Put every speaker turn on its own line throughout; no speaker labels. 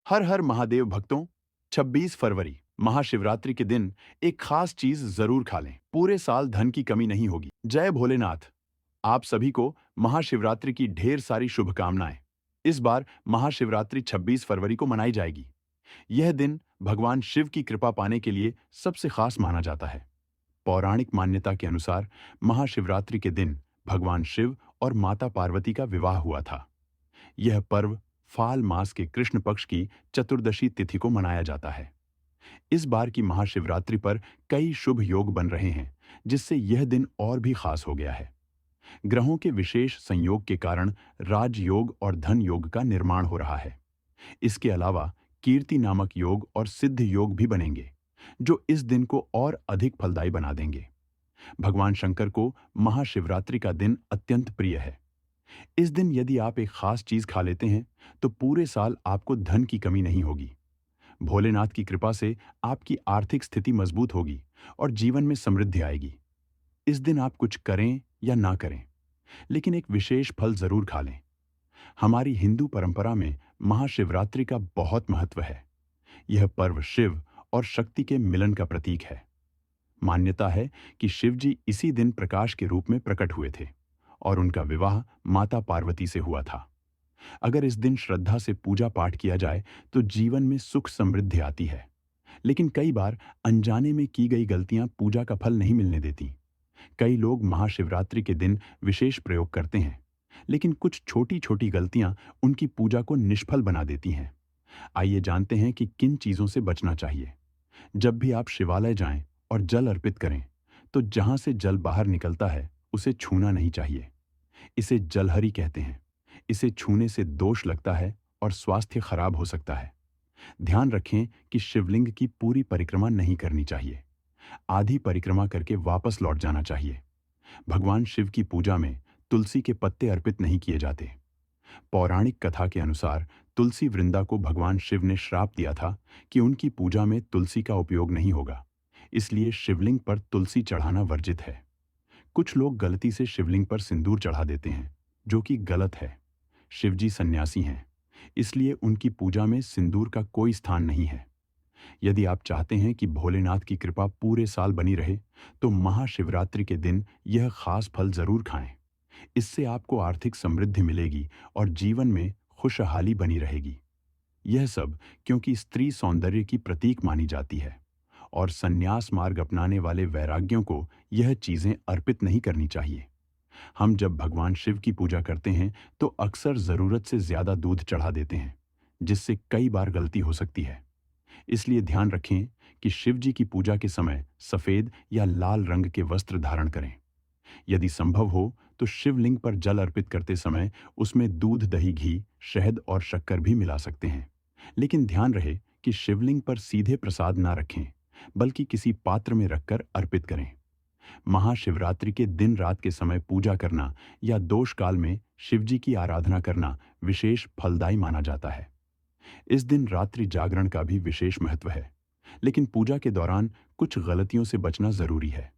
हर हर महादेव भक्तों, 26 फरवरी महाशिवरात्रि के दिन एक खास चीज जरूर खा लें। पूरे साल धन की कमी नहीं होगी। जय भोलेनाथ। आप सभी को महाशिवरात्रि की ढेर सारी शुभकामनाएं। इस बार महाशिवरात्रि 26 फरवरी को मनाई जाएगी। यह दिन भगवान शिव की कृपा पाने के लिए सबसे खास माना जाता है। पौराणिक मान्यता के अनुसार महाशिवरात्रि के दिन भगवान शिव और माता पार्वती का विवाह हुआ था। यह पर्व फाल मास के कृष्ण पक्ष की चतुर्दशी तिथि को मनाया जाता है। इस बार की महाशिवरात्रि पर कई शुभ योग बन रहे हैं, जिससे यह दिन और भी खास हो गया है। ग्रहों के विशेष संयोग के कारण राजयोग और धन योग का निर्माण हो रहा है। इसके अलावा कीर्ति नामक योग और सिद्ध योग भी बनेंगे, जो इस दिन को और अधिक फलदायी बना देंगे। भगवान शंकर को महाशिवरात्रि का दिन अत्यंत प्रिय है। इस दिन यदि आप एक खास चीज खा लेते हैं, तो पूरे साल आपको धन की कमी नहीं होगी। भोलेनाथ की कृपा से आपकी आर्थिक स्थिति मजबूत होगी और जीवन में समृद्धि आएगी। इस दिन आप कुछ करें या ना करें, लेकिन एक विशेष फल जरूर खा लें। हमारी हिंदू परंपरा में महाशिवरात्रि का बहुत महत्व है। यह पर्व शिव और शक्ति के मिलन का प्रतीक है। मान्यता है कि शिव जी इसी दिन प्रकाश के रूप में प्रकट हुए थे और उनका विवाह माता पार्वती से हुआ था। अगर इस दिन श्रद्धा से पूजा पाठ किया जाए तो जीवन में सुख समृद्धि आती है। लेकिन कई बार अनजाने में की गई गलतियां पूजा का फल नहीं मिलने देती। कई लोग महाशिवरात्रि के दिन विशेष प्रयोग करते हैं, लेकिन कुछ छोटी छोटी गलतियां उनकी पूजा को निष्फल बना देती हैं। आइए जानते हैं कि किन चीजों से बचना चाहिए। जब भी आप शिवालय जाएं और जल अर्पित करें, तो जहां से जल बाहर निकलता है उसे छूना नहीं चाहिए। इसे जलहरी कहते हैं। इसे छूने से दोष लगता है और स्वास्थ्य खराब हो सकता है। ध्यान रखें कि शिवलिंग की पूरी परिक्रमा नहीं करनी चाहिए। आधी परिक्रमा करके वापस लौट जाना चाहिए। भगवान शिव की पूजा में तुलसी के पत्ते अर्पित नहीं किए जाते। पौराणिक कथा के अनुसार तुलसी वृंदा को भगवान शिव ने श्राप दिया था कि उनकी पूजा में तुलसी का उपयोग नहीं होगा। इसलिए शिवलिंग पर तुलसी चढ़ाना वर्जित है। कुछ लोग गलती से शिवलिंग पर सिंदूर चढ़ा देते हैं, जो कि गलत है। शिवजी सन्यासी हैं, इसलिए उनकी पूजा में सिंदूर का कोई स्थान नहीं है। यदि आप चाहते हैं कि भोलेनाथ की कृपा पूरे साल बनी रहे, तो महाशिवरात्रि के दिन यह खास फल जरूर खाएं। इससे आपको आर्थिक समृद्धि मिलेगी और जीवन में खुशहाली बनी रहेगी। यह सब क्योंकि स्त्री सौंदर्य की प्रतीक मानी जाती है और संन्यास मार्ग अपनाने वाले वैराग्यों को यह चीजें अर्पित नहीं करनी चाहिए। हम जब भगवान शिव की पूजा करते हैं तो अक्सर जरूरत से ज्यादा दूध चढ़ा देते हैं, जिससे कई बार गलती हो सकती है। इसलिए ध्यान रखें कि शिव जी की पूजा के समय सफेद या लाल रंग के वस्त्र धारण करें। यदि संभव हो तो शिवलिंग पर जल अर्पित करते समय उसमें दूध, दही, घी, शहद और शक्कर भी मिला सकते हैं। लेकिन ध्यान रहे कि शिवलिंग पर सीधे प्रसाद ना रखें, बल्कि किसी पात्र में रखकर अर्पित करें। महाशिवरात्रि के दिन रात के समय पूजा करना या दोष काल में शिवजी की आराधना करना विशेष फलदायी माना जाता है। इस दिन रात्रि जागरण का भी विशेष महत्व है, लेकिन पूजा के दौरान कुछ गलतियों से बचना जरूरी है।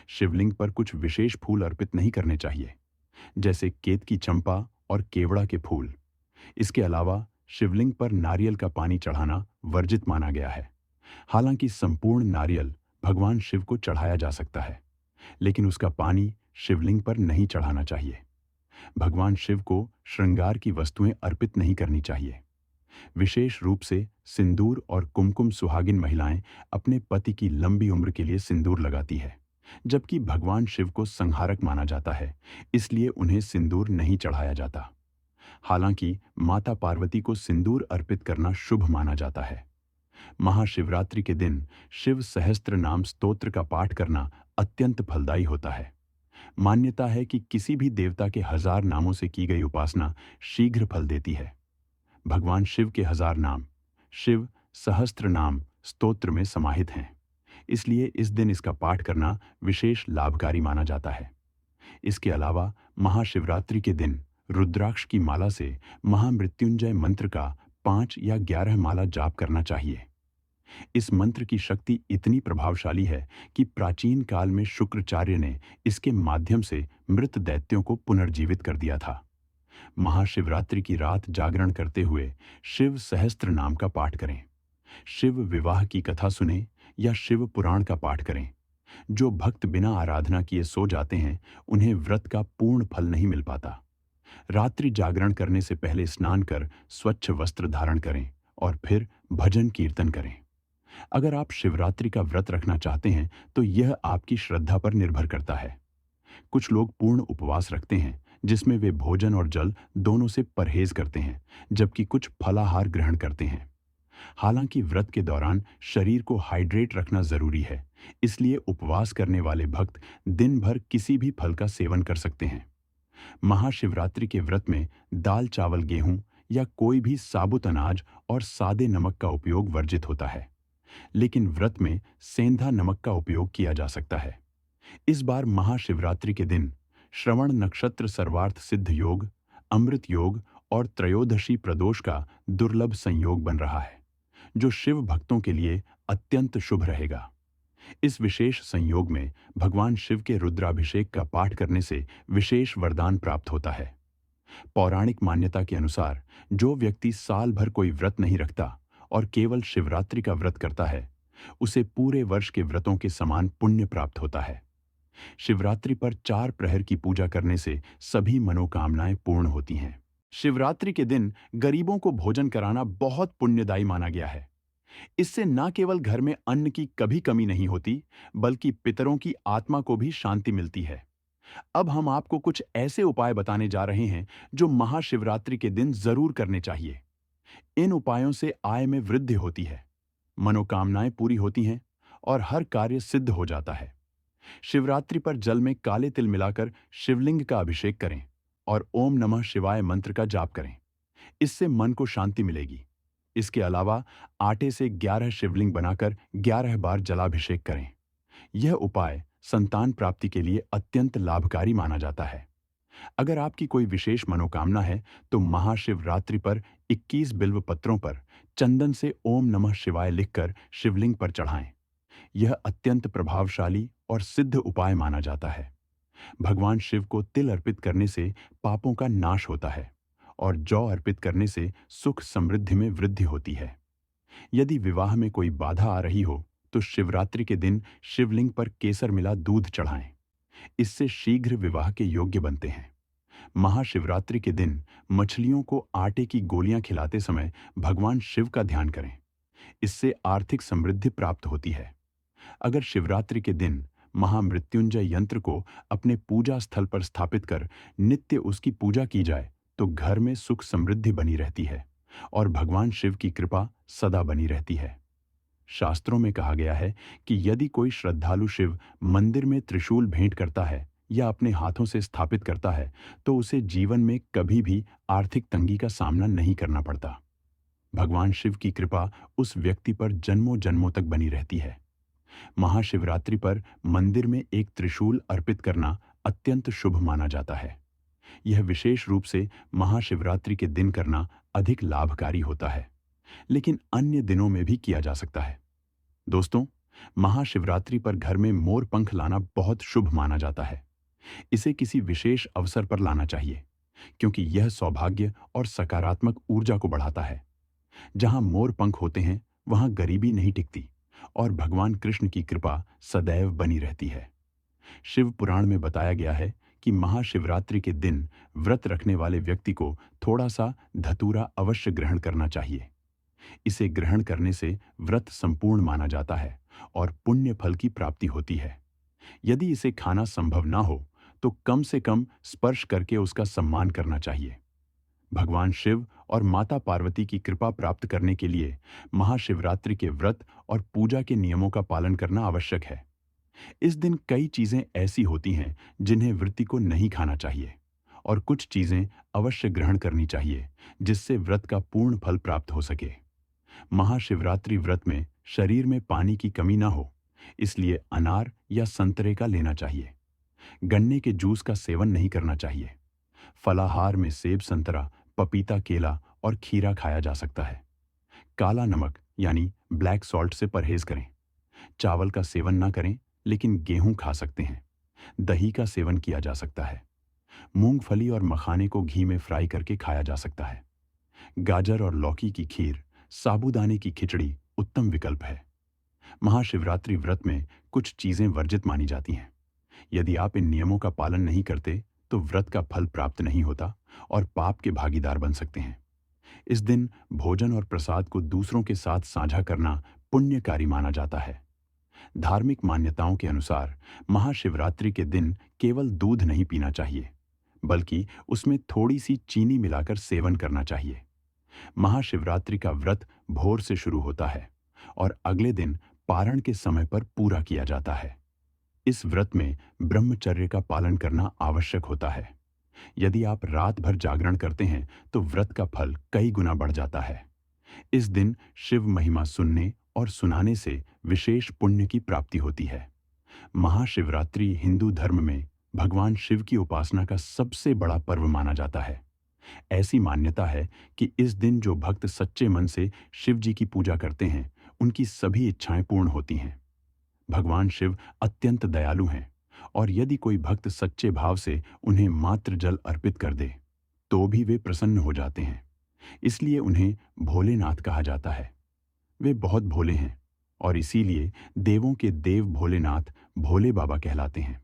शिवलिंग पर कुछ विशेष फूल अर्पित नहीं करने चाहिए, जैसे केतकी चंपा और केवड़ा के फूल। इसके अलावा शिवलिंग पर नारियल का पानी चढ़ाना वर्जित माना गया है। हालांकि संपूर्ण नारियल भगवान शिव को चढ़ाया जा सकता है, लेकिन उसका पानी शिवलिंग पर नहीं चढ़ाना चाहिए। भगवान शिव को श्रृंगार की वस्तुएं अर्पित नहीं करनी चाहिए। विशेष रूप से सिंदूर और कुमकुम सुहागिन महिलाएं अपने पति की लंबी उम्र के लिए सिंदूर लगाती है, जबकि भगवान शिव को संहारक माना जाता है, इसलिए उन्हें सिंदूर नहीं चढ़ाया जाता। हालांकि माता पार्वती को सिंदूर अर्पित करना शुभ माना जाता है। महाशिवरात्रि के दिन शिव सहस्त्र नाम स्तोत्र का पाठ करना अत्यंत फलदायी होता है। मान्यता है कि किसी भी देवता के 1000 नामों से की गई उपासना शीघ्र फल देती है। भगवान शिव के 1000 नाम शिव सहस्त्र नाम स्तोत्र में समाहित हैं, इसलिए इस दिन इसका पाठ करना विशेष लाभकारी माना जाता है। इसके अलावा महाशिवरात्रि के दिन रुद्राक्ष की माला से महामृत्युंजय मंत्र का 5 या 11 माला जाप करना चाहिए। इस मंत्र की शक्ति इतनी प्रभावशाली है कि प्राचीन काल में शुक्राचार्य ने इसके माध्यम से मृत दैत्यों को पुनर्जीवित कर दिया था। महाशिवरात्रि की रात जागरण करते हुए शिव सहस्त्र नाम का पाठ करें। शिव विवाह की कथा सुने या शिव पुराण का पाठ करें। जो भक्त बिना आराधना किए सो जाते हैं, उन्हें व्रत का पूर्ण फल नहीं मिल पाता। रात्रि जागरण करने से पहले स्नान कर स्वच्छ वस्त्र धारण करें और फिर भजन कीर्तन करें। अगर आप शिवरात्रि का व्रत रखना चाहते हैं तो यह आपकी श्रद्धा पर निर्भर करता है। कुछ लोग पूर्ण उपवास रखते हैं, जिसमें वे भोजन और जल दोनों से परहेज करते हैं, जबकि कुछ फलाहार ग्रहण करते हैं। हालांकि व्रत के दौरान शरीर को हाइड्रेट रखना जरूरी है, इसलिए उपवास करने वाले भक्त दिन भर किसी भी फल का सेवन कर सकते हैं। महाशिवरात्रि के व्रत में दाल चावल गेहूं या कोई भी साबुत अनाज और सादे नमक का उपयोग वर्जित होता है, लेकिन व्रत में सेंधा नमक का उपयोग किया जा सकता है। इस बार महाशिवरात्रि के दिन श्रवण नक्षत्र सर्वार्थ सिद्ध योग, अमृत योग और त्रयोदशी प्रदोष का दुर्लभ संयोग बन रहा है, जो शिव भक्तों के लिए अत्यंत शुभ रहेगा। इस विशेष संयोग में भगवान शिव के रुद्राभिषेक का पाठ करने से विशेष वरदान प्राप्त होता है। पौराणिक मान्यता के अनुसार जो व्यक्ति साल भर कोई व्रत नहीं रखता और केवल शिवरात्रि का व्रत करता है, उसे पूरे वर्ष के व्रतों के समान पुण्य प्राप्त होता है। शिवरात्रि पर 4 प्रहर की पूजा करने से सभी मनोकामनाएं पूर्ण होती हैं। शिवरात्रि के दिन गरीबों को भोजन कराना बहुत पुण्यदायी माना गया है। इससे न केवल घर में अन्न की कभी कमी नहीं होती, बल्कि पितरों की आत्मा को भी शांति मिलती है। अब हम आपको कुछ ऐसे उपाय बताने जा रहे हैं जो महाशिवरात्रि के दिन जरूर करने चाहिए। इन उपायों से आय में वृद्धि होती है, मनोकामनाएं पूरी होती हैं और हर कार्य सिद्ध हो जाता है। शिवरात्रि पर जल में काले तिल मिलाकर शिवलिंग का अभिषेक करें और ओम नमः शिवाय मंत्र का जाप करें। इससे मन को शांति मिलेगी। इसके अलावा आटे से 11 शिवलिंग बनाकर 11 बार जलाभिषेक करें। यह उपाय संतान प्राप्ति के लिए अत्यंत लाभकारी माना जाता है। अगर आपकी कोई विशेष मनोकामना है तो महाशिवरात्रि पर 21 बिल्व पत्रों पर चंदन से ओम नमः शिवाय लिखकर शिवलिंग पर चढ़ाएं। यह अत्यंत प्रभावशाली और सिद्ध उपाय माना जाता है। भगवान शिव को तिल अर्पित करने से पापों का नाश होता है और जौ अर्पित करने से सुख समृद्धि में वृद्धि होती है। यदि विवाह में कोई बाधा आ रही हो तो शिवरात्रि के दिन शिवलिंग पर केसर मिला दूध चढ़ाएं। इससे शीघ्र विवाह के योग्य बनते हैं। महाशिवरात्रि के दिन मछलियों को आटे की गोलियां खिलाते समय भगवान शिव का ध्यान करें। इससे आर्थिक समृद्धि प्राप्त होती है। अगर शिवरात्रि के दिन महामृत्युंजय यंत्र को अपने पूजा स्थल पर स्थापित कर नित्य उसकी पूजा की जाए तो घर में सुख समृद्धि बनी रहती है और भगवान शिव की कृपा सदा बनी रहती है। शास्त्रों में कहा गया है कि यदि कोई श्रद्धालु शिव मंदिर में त्रिशूल भेंट करता है या अपने हाथों से स्थापित करता है तो उसे जीवन में कभी भी आर्थिक तंगी का सामना नहीं करना पड़ता। भगवान शिव की कृपा उस व्यक्ति पर जन्मों जन्मों तक बनी रहती है। महाशिवरात्रि पर मंदिर में एक त्रिशूल अर्पित करना अत्यंत शुभ माना जाता है। यह विशेष रूप से महाशिवरात्रि के दिन करना अधिक लाभकारी होता है, लेकिन अन्य दिनों में भी किया जा सकता है। दोस्तों, महाशिवरात्रि पर घर में मोर पंख लाना बहुत शुभ माना जाता है। इसे किसी विशेष अवसर पर लाना चाहिए, क्योंकि यह सौभाग्य और सकारात्मक ऊर्जा को बढ़ाता है। जहां मोर पंख होते हैं, वहां गरीबी नहीं टिकती और भगवान कृष्ण की कृपा सदैव बनी रहती है। शिव पुराण में बताया गया है कि महाशिवरात्रि के दिन व्रत रखने वाले व्यक्ति को थोड़ा सा धतूरा अवश्य ग्रहण करना चाहिए। इसे ग्रहण करने से व्रत संपूर्ण माना जाता है और पुण्य फल की प्राप्ति होती है। यदि इसे खाना संभव ना हो तो कम से कम स्पर्श करके उसका सम्मान करना चाहिए। भगवान शिव और माता पार्वती की कृपा प्राप्त करने के लिए महाशिवरात्रि के व्रत और पूजा के नियमों का पालन करना आवश्यक है। इस दिन कई चीजें ऐसी होती हैं जिन्हें व्रती को नहीं खाना चाहिए और कुछ चीजें अवश्य ग्रहण करनी चाहिए, जिससे व्रत का पूर्ण फल प्राप्त हो सके। महाशिवरात्रि व्रत में शरीर में पानी की कमी ना हो, इसलिए अनार या संतरे का लेना चाहिए। गन्ने के जूस का सेवन नहीं करना चाहिए। फलाहार में सेब, संतरा, पपीता, केला और खीरा खाया जा सकता है। काला नमक यानी ब्लैक सॉल्ट से परहेज करें। चावल का सेवन ना करें, लेकिन गेहूं खा सकते हैं। दही का सेवन किया जा सकता है। मूंगफली और मखाने को घी में फ्राई करके खाया जा सकता है। गाजर और लौकी की खीर, साबूदाने की खिचड़ी उत्तम विकल्प है। महाशिवरात्रि व्रत में कुछ चीजें वर्जित मानी जाती हैं। यदि आप इन नियमों का पालन नहीं करते तो व्रत का फल प्राप्त नहीं होता और पाप के भागीदार बन सकते हैं। इस दिन भोजन और प्रसाद को दूसरों के साथ साझा करना पुण्यकारी माना जाता है। धार्मिक मान्यताओं के अनुसार महाशिवरात्रि के दिन केवल दूध नहीं पीना चाहिए, बल्कि उसमें थोड़ी सी चीनी मिलाकर सेवन करना चाहिए। महाशिवरात्रि का व्रत भोर से शुरू होता है और अगले दिन पारण के समय पर पूरा किया जाता है। इस व्रत में ब्रह्मचर्य का पालन करना आवश्यक होता है। यदि आप रात भर जागरण करते हैं तो व्रत का फल कई गुना बढ़ जाता है। इस दिन शिव महिमा सुनने और सुनाने से विशेष पुण्य की प्राप्ति होती है। महाशिवरात्रि हिंदू धर्म में भगवान शिव की उपासना का सबसे बड़ा पर्व माना जाता है। ऐसी मान्यता है कि इस दिन जो भक्त सच्चे मन से शिव जी की पूजा करते हैं, उनकी सभी इच्छाएं पूर्ण होती हैं। भगवान शिव अत्यंत दयालु हैं और यदि कोई भक्त सच्चे भाव से उन्हें मात्र जल अर्पित कर दे, तो भी वे प्रसन्न हो जाते हैं। इसलिए उन्हें भोलेनाथ कहा जाता है। वे बहुत भोले हैं और इसीलिए देवों के देव भोलेनाथ भोले बाबा कहलाते हैं।